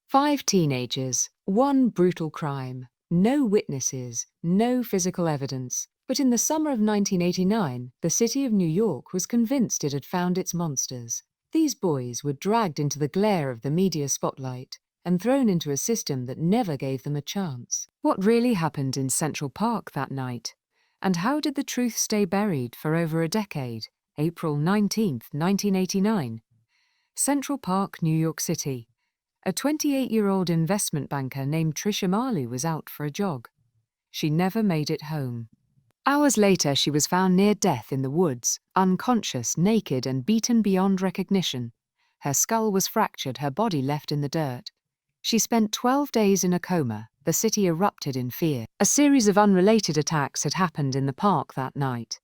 5 teenagers, one brutal crime, no witnesses, no physical evidence. But in the summer of 1989, the city of New York was convinced it had found its monsters. These boys were dragged into the glare of the media spotlight and thrown into a system that never gave them a chance. What really happened in Central Park that night? And how did the truth stay buried for over a decade? April 19, 1989. Central Park, New York City. A 28-year-old investment banker named Trisha Marley was out for a jog. She never made it home. Hours later, she was found near death in the woods, unconscious, naked, and beaten beyond recognition. Her skull was fractured, her body left in the dirt. She spent 12 days in a coma. The city erupted in fear. A series of unrelated attacks had happened in the park that night.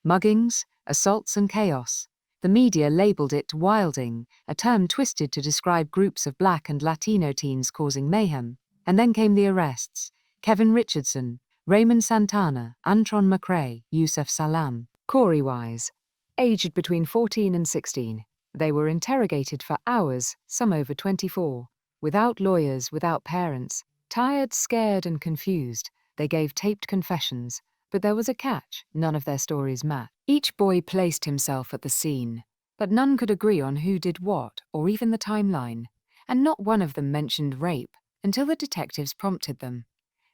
Muggings, assaults, and chaos. The media labeled it wilding, a term twisted to describe groups of Black and Latino teens causing mayhem. And then came the arrests. Kevin Richardson, Raymond Santana, Antron McRae, Yusef Salam, Corey Wise, aged between 14 and 16. They were interrogated for hours, some over 24. Without lawyers, without parents. Tired, scared, and confused, they gave taped confessions. But there was a catch. None of their stories matched. Each boy placed himself at the scene, but none could agree on who did what, or even the timeline. And not one of them mentioned rape, until the detectives prompted them.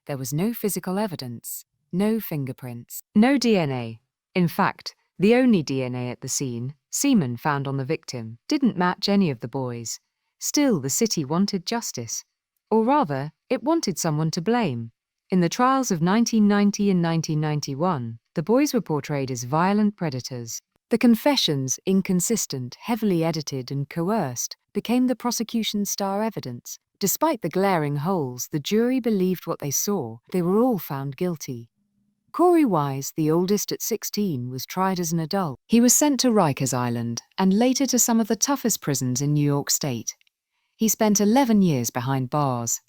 There was no physical evidence, no fingerprints, no DNA. In fact, the only DNA at the scene, semen found on the victim, didn't match any of the boys. Still, the city wanted justice. Or rather, it wanted someone to blame. In the trials of 1990 and 1991, the boys were portrayed as violent predators. The confessions, inconsistent, heavily edited, and coerced, became the prosecution's star evidence. Despite the glaring holes, the jury believed what they saw. They were all found guilty. Corey Wise, the oldest at 16, was tried as an adult. He was sent to Rikers Island and later to some of the toughest prisons in New York State. He spent 11 years behind bars.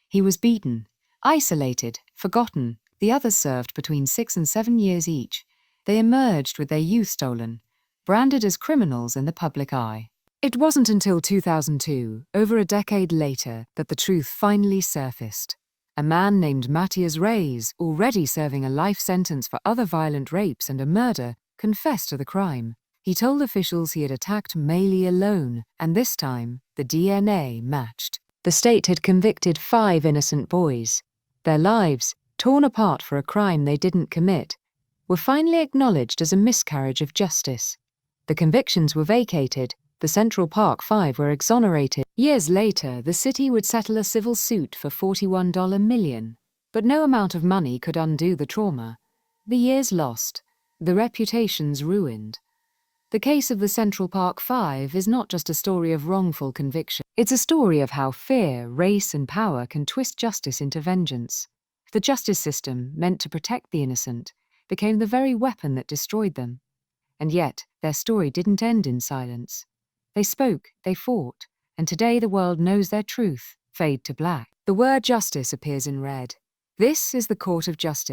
He was beaten, isolated, forgotten. The others served between 6 and 7 years each. They emerged with their youth stolen, branded as criminals in the public eye. It wasn't until 2002, over a decade later, that the truth finally surfaced. A man named Matthias Reyes, already serving a life sentence for other violent rapes and a murder, confessed to the crime. He told officials he had attacked Maylee alone, and this time, the DNA matched. The state had convicted 5 innocent boys. Their lives, torn apart for a crime they didn't commit, were finally acknowledged as a miscarriage of justice. The convictions were vacated. The Central Park 5 were exonerated. Years later, the city would settle a civil suit for $41 million. But no amount of money could undo the trauma. The years lost, the reputations ruined. The case of the Central Park 5 is not just a story of wrongful conviction. It's a story of how fear, race, and power can twist justice into vengeance. The justice system, meant to protect the innocent, became the very weapon that destroyed them. And yet, their story didn't end in silence. They spoke, they fought, and today the world knows their truth. Fade to black. The word justice appears in red. This is the Court of Justice.